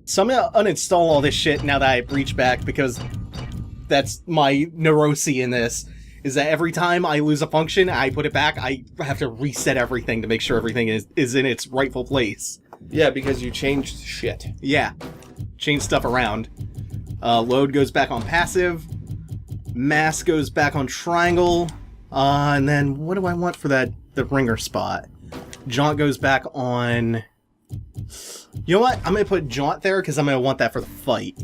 So I'm gonna uninstall all this shit now that I breach back, because that's my neurosis in this, is that every time I lose a function, I put it back, I have to reset everything to make sure everything is in its rightful place. Yeah, because you changed shit. Yeah. Change stuff around. Load goes back on passive. Mask goes back on triangle. And then what do I want for the ringer spot? Jaunt goes back on... You know what? I'm going to put Jaunt there because I'm going to want that for the fight.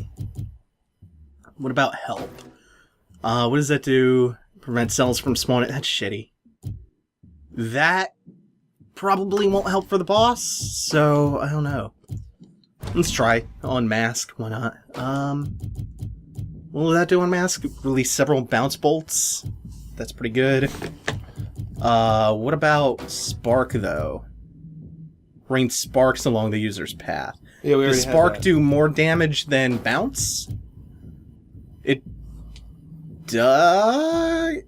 What about help? What does that do? Prevent cells from spawning. That's shitty. That probably won't help for the boss, so I don't know. Let's try on Mask. Why not? What will that do on Mask? Release several bounce bolts. That's pretty good. What about Spark, though? Rain sparks along the user's path. Yeah, we already Does Spark do more damage than Bounce? It does...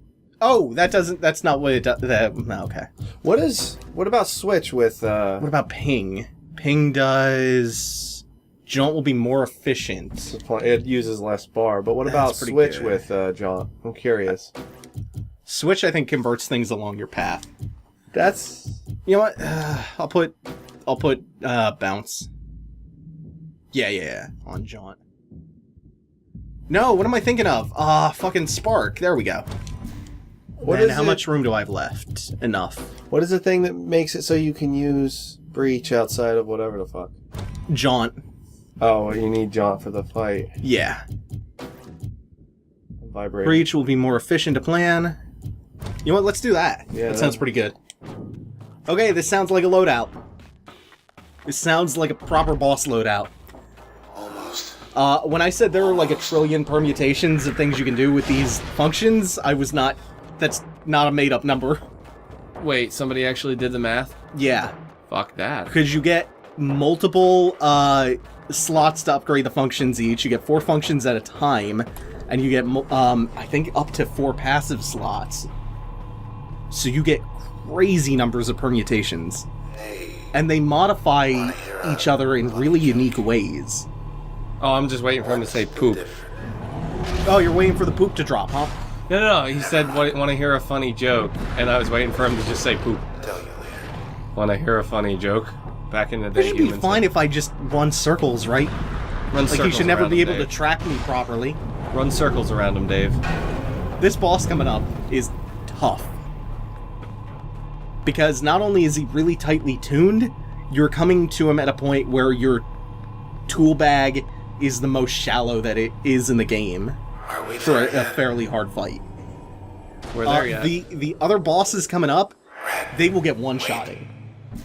Oh, that doesn't... That's not what it does. Okay. What about Switch with... What about Ping? Ping does... Jaunt will be more efficient. It uses less bar, but what about Switch with Jaunt? I'm curious. Switch, I think, converts things along your path. That's... You know what? I'll put Bounce. Yeah, on Jaunt. No, what am I thinking of? Fucking Spark. There we go. How much room do I have left? Enough. What is the thing that makes it so you can use Breach outside of whatever the fuck? Jaunt. Oh, well, you need Jaunt for the fight. Yeah. Vibrate. Breach will be more efficient to plan. You know what? Let's do that. Yeah, that sounds pretty good. Okay, this sounds like a loadout. This sounds like a proper boss loadout. Almost. When I said there were like a trillion permutations of things you can do with these functions, I was not... That's not a made-up number. Wait, somebody actually did the math? Yeah. Fuck that. Because you get multiple slots to upgrade the functions each. You get 4 functions at a time. And you get, I think, up to 4 passive slots. So you get crazy numbers of permutations. And they modify each other in really unique ways. Oh, I'm just waiting for him to say poop. Oh, you're waiting for the poop to drop, huh? No, he said, want to hear a funny joke, and I was waiting for him to just say poop. Tell you later. Want to hear a funny joke? Back in the day, It should be fine if I just run circles, right? Run Like, circles you should never around be him, able to Dave. track me properly. Run circles around him, Dave. This boss coming up is tough. Because not only is he really tightly tuned, you're coming to him at a point where your tool bag is the most shallow that it is in the game Are we for there a yet? fairly hard fight. We're there yet. The other bosses coming up, they will get one-shotted.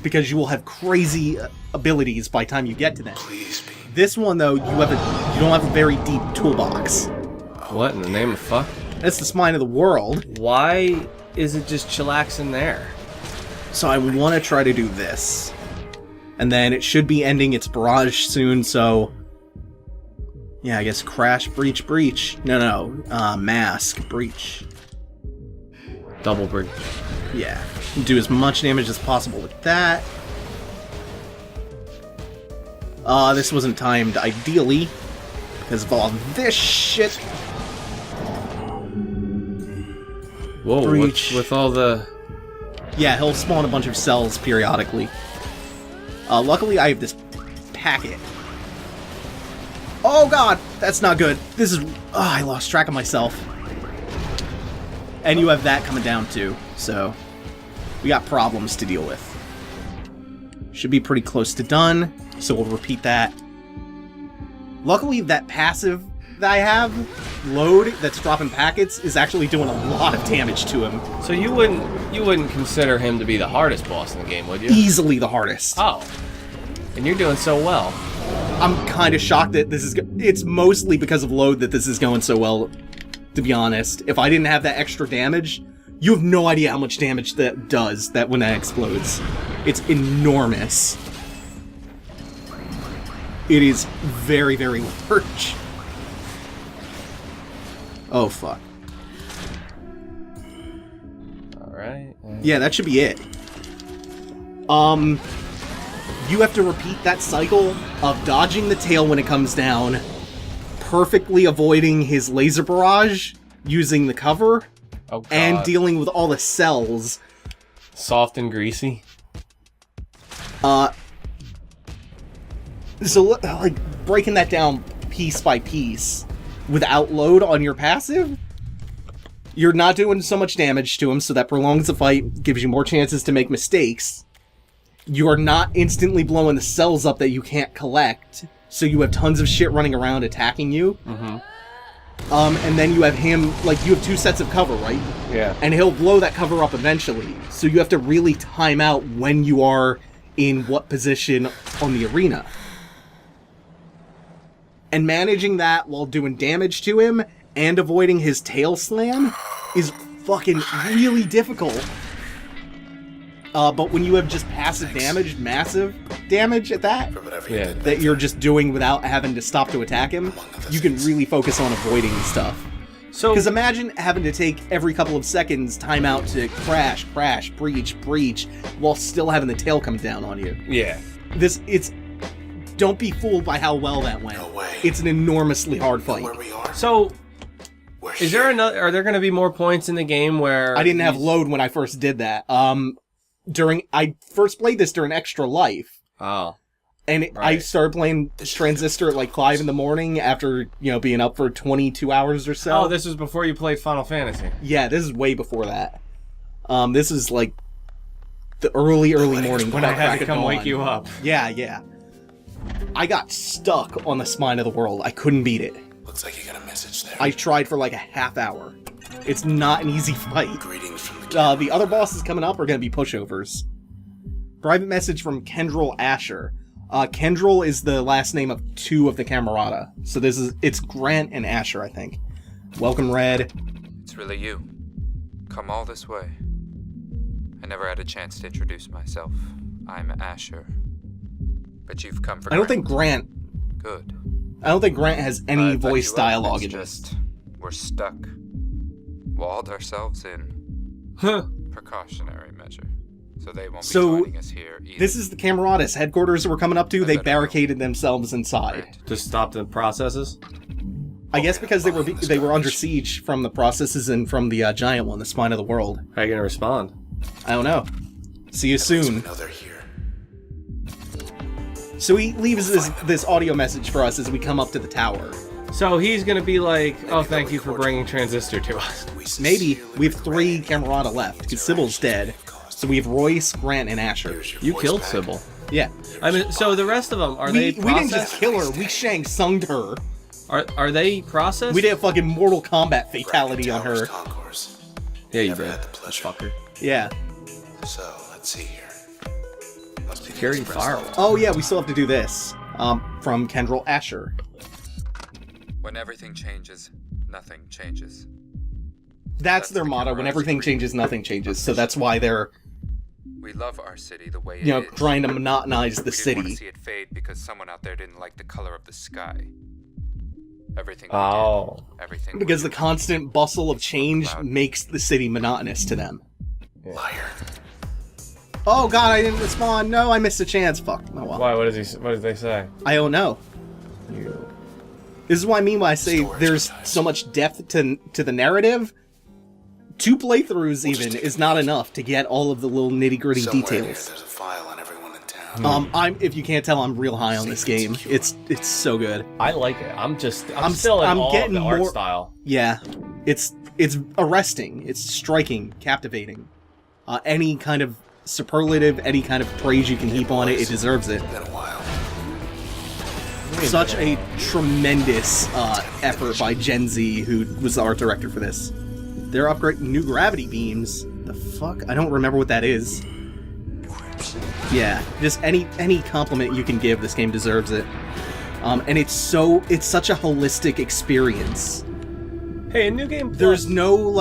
Because you will have crazy abilities by the time you get to them. Please be. This one, though, you don't have a very deep toolbox. What in the name of fuck? That's the spine of the world. Why is it just chillaxing there? So I want to try to do this. And then it should be ending its barrage soon, so... Yeah, I guess crash, breach. No, mask, breach. Double breach. Yeah. Do as much damage as possible with that. This wasn't timed ideally. Because of all this shit. Whoa, Breach. with all the... Yeah, he'll spawn a bunch of cells periodically. Luckily, I have this packet. Oh god, that's not good. This is... Oh, I lost track of myself. And you have that coming down too, so... We got problems to deal with. Should be pretty close to done, so we'll repeat that. Luckily, that passive that I have, load, that's dropping packets, is actually doing a lot of damage to him. So you wouldn't consider him to be the hardest boss in the game, would you? Easily the hardest. Oh. And you're doing so well. I'm kind of shocked that this is... It's mostly because of load that this is going so well, to be honest. If I didn't have that extra damage, you have no idea how much damage that does when that explodes. It's enormous. It is very, very large. Oh, fuck. Alright. Yeah, that should be it. You have to repeat that cycle of dodging the tail when it comes down, perfectly avoiding his laser barrage using the cover, Oh, God. and dealing with all the cells. Soft and greasy. So, like, breaking that down piece by piece without load on your passive, you're not doing so much damage to him, so that prolongs the fight, gives you more chances to make mistakes. You are not instantly blowing the cells up that you can't collect, so you have tons of shit running around attacking you. Mm-hmm. And then you have him, like, you have 2 sets of cover, right? Yeah. And he'll blow that cover up eventually, so you have to really time out when you are in what position on the arena. And managing that while doing damage to him and avoiding his tail slam is fucking really difficult. But when you have just passive damage, massive damage at that, Yeah. that you're just doing without having to stop to attack him, you can really focus on avoiding stuff. So, Because imagine having to take every couple of seconds time out to crash, breach, while still having the tail come down on you. yeah. Don't be fooled by how well that went. No way. It's an enormously hard fight. Where we are. So, We're is there here. are there going to be more points in the game where I didn't have load when I first did that. I first played this during Extra Life, Oh. and I Right. started playing Transistor at like 5 in the morning after, being up for 22 hours or so. Oh, this was before you played Final Fantasy. Yeah, this is way before that. This is like the early morning When I had crack to of come dawn. wake you up. Yeah. I got stuck on the spine of the world. I couldn't beat it. Looks like you got a message there. I tried for like a half hour. It's not an easy fight. Greetings from the The other bosses coming up are going to be pushovers. Private message from Kendrell Asher. Kendrell is the last name of 2 of the Camerata. So it's Grant and Asher, I think. Welcome, Red. It's really you. Come all this way. I never had a chance to introduce myself. I'm Asher. But you've come for I don't think Grant Good. has any I'd let voice you up. dialogue It's in this. just we're stuck. Walled ourselves in. Huh. Precautionary measure. So they won't So, be joining us here either. This is the Camerata's headquarters that we're coming up to. They better go. barricaded themselves inside. Right. To stop the processes? I guess because they were under siege from the processes and from the giant one, the spine of the world. How are you going to respond? I don't know. See you soon. We know they're here. So he leaves this audio message for us as we come up to the tower. So he's going to be like, oh, thank you for bringing Transistor to us. Maybe we have 3 Camerata left because Sybil's dead. So we have Royce, Grant, and Asher. You killed Sybil. Yeah, I mean, so the rest of them, are we they didn't just processed? kill her. We Shang Tsung'd her. Are they processed? We did a fucking Mortal Kombat fatality on Towers her. Concourse. Yeah, you Never did. had the pleasure. Fucker. Yeah. So, let's see here. Must be the Security express firewall. lane. Oh yeah, we still have to do this. From Kendrell Asher. When everything changes, nothing changes. That's their motto. When everything changes, nothing changes. So that's why they're, We love our city the way it is. trying to monotonize the We didn't want to city. see it fade because someone out there didn't like the color of the sky. Everything Oh. we did, everything Because we the constant bustle of change makes the city monotonous to them. Liar. Oh god, I didn't respond. No, I missed a chance. Fuck. Oh well. Why? What did they say? I don't know. This is what I mean when I say Storage there's device. so much depth to the narrative. 2 playthroughs even take is not enough to get all of the little nitty gritty Somewhere here, details. there's a file on everyone in town. If you can't tell, I'm real high on this game. It's so good. I like it. I'm I'm still in I'm awe getting of the art more- style. Yeah, it's arresting. It's striking, captivating. Any kind of superlative, any kind of praise you can heap on it, it deserves it. Been a while. Such a tremendous effort by Jen Zee, who was the art director for this. They're upgrading new gravity beams. The fuck? I don't remember what that is. Yeah, just any compliment you can give, this game deserves it. And it's such a holistic experience. Hey, a new game. There's no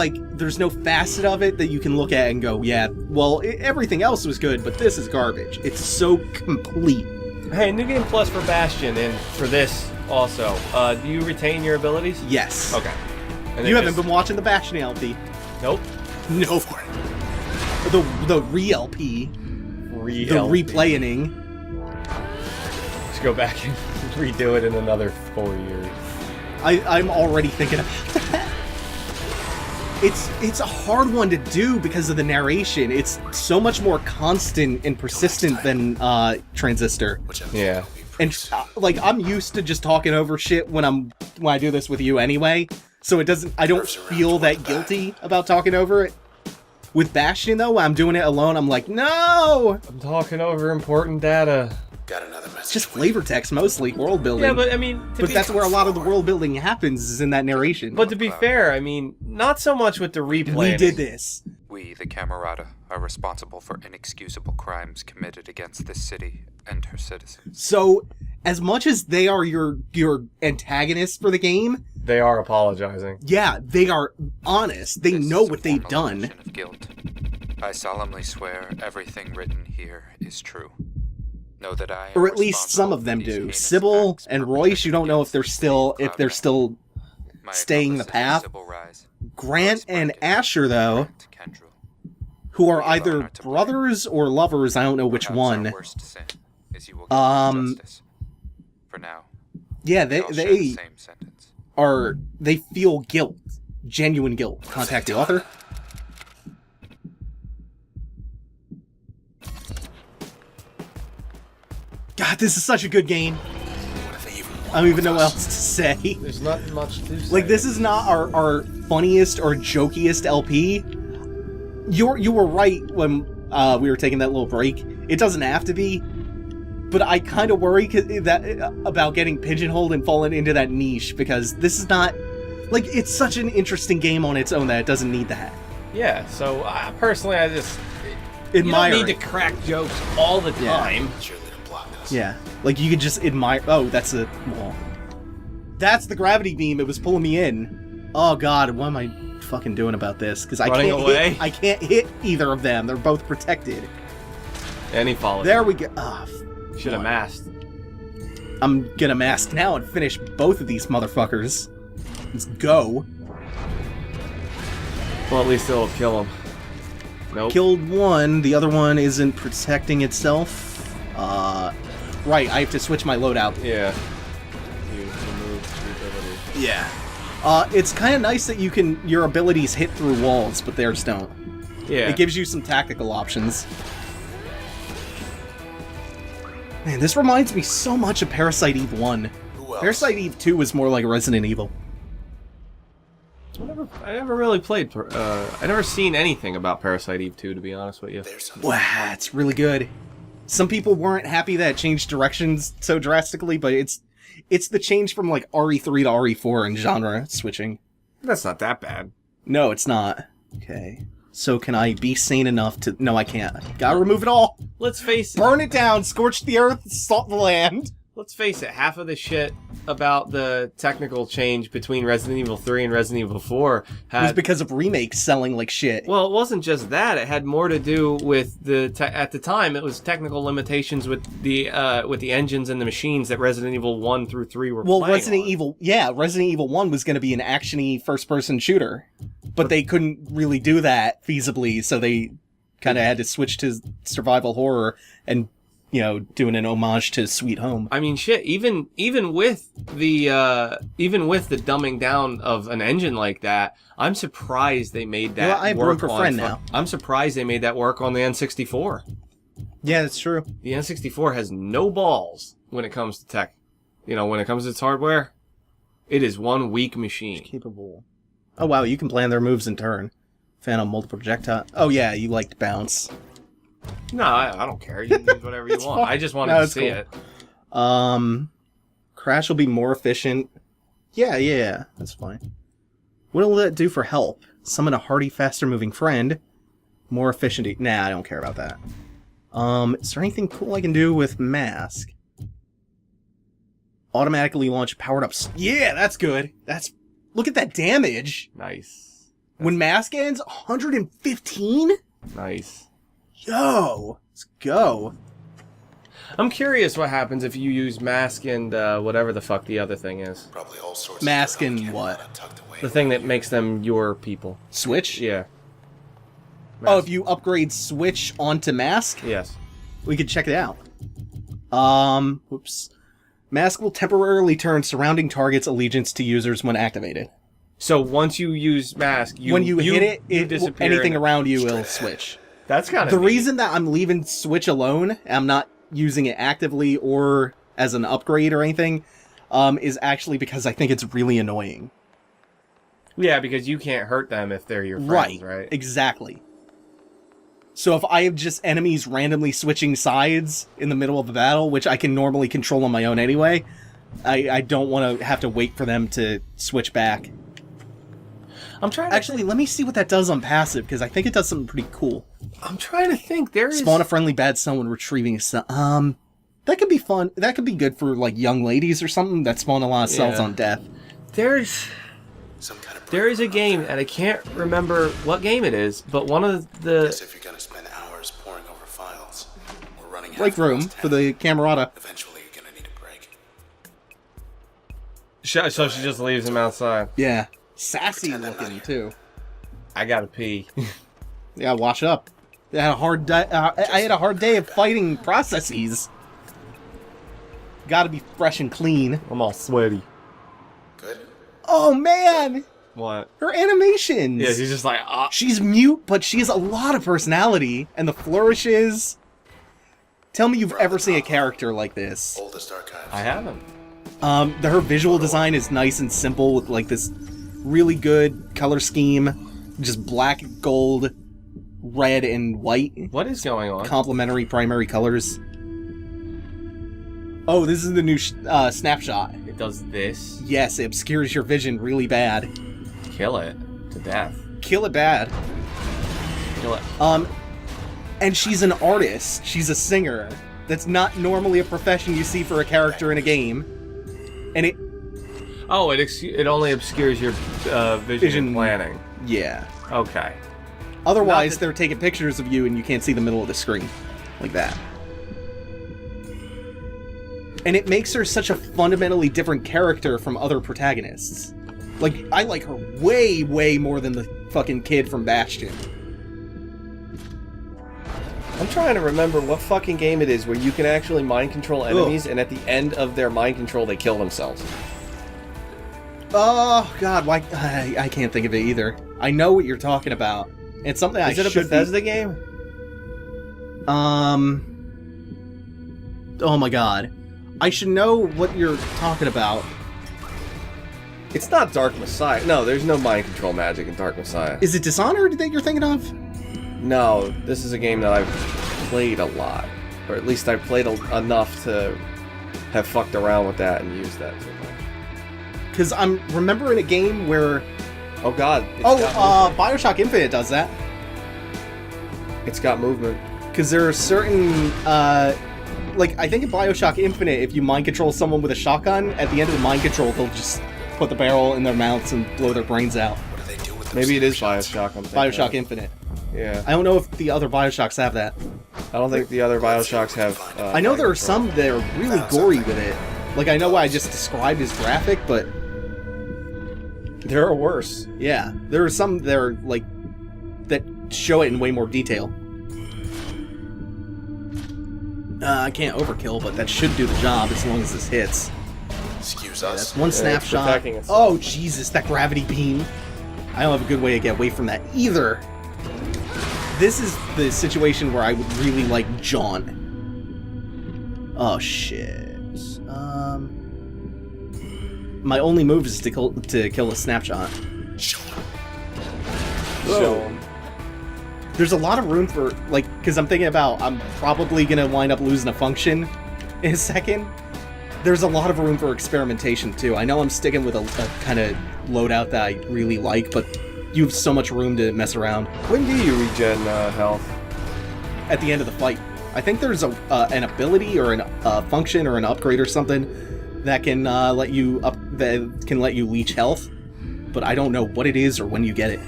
facet of it that you can look at and go, yeah, well, everything else was good, but this is garbage. It's so complete. Hey, new game plus for Bastion and for this also. Do you retain your abilities? Yes. Okay. And You then haven't been watching the Bastion LP. Nope. No. The re-LP. The replaying. go back and redo it in another 4 years. I'm already thinking about that. It's a hard one to do because of the narration. It's so much more constant and persistent than Transistor. Yeah. And like I'm used to just talking over shit when I do this with you anyway. So I don't feel that guilty about talking over it. With Bastion though, when I'm doing it alone, I'm like, no! I'm talking over important data. Got another message. It's just flavor text mostly, world building. Yeah, but I mean... That's where a lot of the world building happens, is in that narration. But to be fair, I mean, not so much with the replay. We did this. We, the Camerata, are responsible for inexcusable crimes committed against this city and her citizens. So, as much as they are your antagonists for the game, They are apologizing. yeah, they are honest. They This know is a what they've formal done. admission of guilt. I solemnly swear everything written here is true. Know that I am Or at least some responsible of them for these do. heinous Sybil acts and perpetrated Royce, you don't know if they're against still the city. My staying the accomplices are path. Sybil Rise, Grant Royce and Martin, Asher, though, Grant Kendrell. who are We have either honor to blame. brothers or lovers, I don't know which Perhaps one. Our worst sin is you will give justice. For now, Yeah, we all share the they same sentence. they feel guilt. Genuine guilt. Contact the author. God, this is such a good game. I don't even know what else to say. There's not much to say. Like, this is not our funniest or jokiest LP. You were right when we were taking that little break. It doesn't have to be, but I kind of worry about getting pigeonholed and falling into that niche, because this is not... Like, it's such an interesting game on its own that it doesn't need that. Yeah, so personally, I just... Admire You don't need it. to crack jokes all the Yeah. time. Cheerleader blocked us. Yeah, like you could just admire. Oh, that's a wall. That's the gravity beam. It was pulling me in. Oh God, what am I fucking doing about this? Because Running away? I can't hit either of them. They're both protected. And he followed. There we go. Ah, Should have masked. I'm gonna mask now and finish both of these motherfuckers. Let's go. Well, at least it'll kill him. Nope. Killed one. The other one isn't protecting itself. Right. I have to switch my loadout. Yeah. You remove the ability. Yeah. It's kind of nice that your abilities hit through walls, but theirs don't. Yeah. It gives you some tactical options. Man, this reminds me so much of Parasite Eve 1. Who else? Parasite Eve 2 was more like Resident Evil. I never really played. I never seen anything about Parasite Eve 2, to be honest with you. There's something. Wow, it's really good. Some people weren't happy that it changed directions so drastically, but it's the change from like RE3 to RE4 in genre switching. That's not that bad. No, it's not. Okay. So can I be sane enough to... No, I can't. Gotta remove it all. Let's face it. Burn it down, scorch the earth, salt the land. Let's face it. Half of the shit about the technical change between Resident Evil 3 and Resident Evil 4 It was had... because of remakes selling like shit. Well, it wasn't just that. It had more to do with at the time, it was technical limitations with the engines and the machines that Resident Evil 1 through 3 were Well, playing Resident on. Evil 1 was going to be an actiony first-person shooter, but they couldn't really do that feasibly, so they kind of had to switch to survival horror and, you know, doing an homage to Sweet Home. I mean, shit. Even with the dumbing down of an engine like that, I'm surprised they made that. Well, I have room work for on friend fu- now. I'm surprised they made that work on the N64. Yeah, that's true. The N64 has no balls when it comes to tech. You know, when it comes to its hardware, it is one weak machine. Capable. Oh, wow, you can plan their moves in turn. Phantom multiple projectile. Oh, yeah, you liked bounce. No, I don't care. You can use whatever you It's want. fine. I just wanted No, to it's see cool. it. Crash will be more efficient. Yeah, that's fine. What'll that do for help? Summon a hardy, faster-moving friend. More efficient. Nah, I don't care about that. Is there anything cool I can do with Mask? Automatically launch powered-ups. Yeah, that's good. Look at that damage. Nice. When Mask ends, 115? Nice. Yo, let's go. I'm curious what happens if you use Mask and whatever the fuck the other thing is. Probably all sorts Mask of and what? tucked away. The thing that makes them your people. Switch? Yeah. Oh, Mask. if you upgrade Switch onto Mask? Yes. We could check it out. Whoops. Mask will temporarily turn surrounding targets' allegiance to users when activated. So once you use mask, when you hit it, disappear. anything around you will switch. That's kind of the reason that I'm leaving Switch alone. I'm not using it actively or as an upgrade or anything. Is actually because I think it's really annoying. Yeah, because you can't hurt them if they're your friends, right? Exactly. So if I have just enemies randomly switching sides in the middle of a battle, which I can normally control on my own anyway, I don't want to have to wait for them to switch back. I'm trying to Actually, let me see what that does on passive, because I think it does something pretty cool. I'm trying to think. There is... Spawn a friendly bad cell when retrieving a cell. That could be fun. That could be good for, like, young ladies or something that spawn a lot of cells on death. There's a game, and I can't remember what game it is, but one of the... If you're gonna spend hours poring over files, we're running out Break room for the Camerata. Eventually, you're gonna need a break. So she just leaves him outside. Yeah. Sassy looking, too. I gotta pee. Yeah, wash up. I had a hard day. I had a hard day of fighting processes. Gotta be fresh and clean. I'm all sweaty. Good. Oh, man! What? Her animations! Yeah, she's just like, ah. She's mute, but she has a lot of personality, and the flourishes. Tell me you've ever seen a character like this. Oldest archives. I haven't. Her visual design is nice and simple with like this really good color scheme. Just black, gold, red, and white. What is going on? Complementary primary colors. Oh, this is the new snapshot. It does this? Yes, it obscures your vision really bad. Kill it to death. Kill it bad. Kill it. And she's an artist. She's a singer. That's not normally a profession you see for a character in a game. And it... Oh, it only obscures your vision planning. Yeah. Okay. Otherwise, they're taking pictures of you and you can't see the middle of the screen. Like that. And it makes her such a fundamentally different character from other protagonists. Like, I like her way, way more than the fucking kid from Bastion. I'm trying to remember what fucking game it is where you can actually mind control enemies, and at the end of their mind control, they kill themselves. Oh, God, why... I can't think of it either. I know what you're talking about. It's something I should be... Is it a Bethesda game? Oh my God. I should know what you're talking about. It's not Dark Messiah. No, there's no mind control magic in Dark Messiah. Is it Dishonored that you're thinking of? No, this is a game that I've played a lot. Or at least I've played enough to have fucked around with that and used that too much. Because I'm remembering a game where... Oh God. Bioshock Infinite does that. It's got movement. Because there are certain... like, I think in Bioshock Infinite, if you mind control someone with a shotgun, at the end of the mind control, they'll just put the barrel in their mouths and blow their brains out. What do they do with Maybe it is Bioshock. I'm thinking Bioshock of. Infinite. Yeah. I don't know if the other Bioshocks have that. I don't think the other Bioshocks have... I know mind there are control. some that are really gory with it. Like, I know what I just described as graphic, but... There are worse. Yeah, there are some that are, like, that show it in way more detail. I can't overkill, but that should do the job as long as this hits. Excuse Yeah, us. that's one it's snapshot. protecting itself. Oh, Jesus, that gravity beam. I don't have a good way to get away from that either. This is the situation where I would really like John. Oh, shit. My only move is to kill a snapshot. So, There's a lot of room for, like, because I'm thinking about, I'm probably going to wind up losing a function in a second. There's a lot of room for experimentation, too. I know I'm sticking with a kind of loadout that I really like, but you have so much room to mess around. when do you regen health? At the end of the fight. I think there's an ability or a function or an upgrade or something that can let you leech health, but I don't know what it is or when you get it.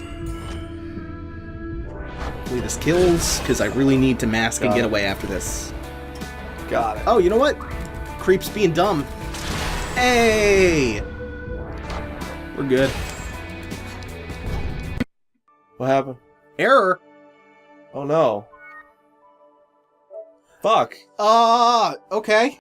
Hopefully this kills, because I really need to mask and get away after this. Got it. Oh, you know what? Creep's being dumb. Hey! We're good. What happened? Error! Oh no. Fuck. Okay.